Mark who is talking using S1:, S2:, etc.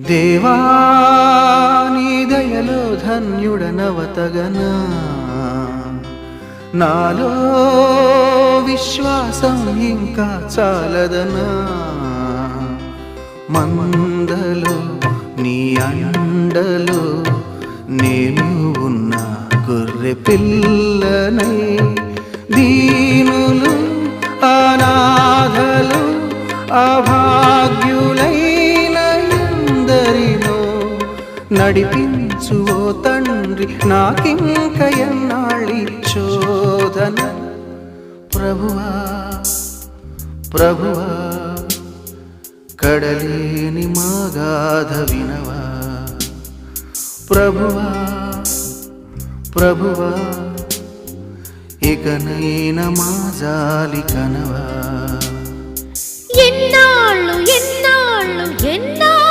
S1: దేవా నీ దయలో ధన్యుడనవతగనా నాలో విశ్వాసం ఇంకా చాలదనా మందలో నీ అండలో నేను ఉన్న గొర్రె పిల్లనై దీనులు అనాథలు అభాగ్యులైన ఎందరినో నడిపించు ఓ తండ్రి నాకింక ఎన్నాళ్ళి శోధన ప్రభువా ప్రభువా కడలేని మాగాధ వినవా ప్రభువా ప్రభువా ఇకనైనా మా జాలి కనవా
S2: ఎన్నాళ్ళు ఎన్నాళ్ళు ఎన్నాళ్ళు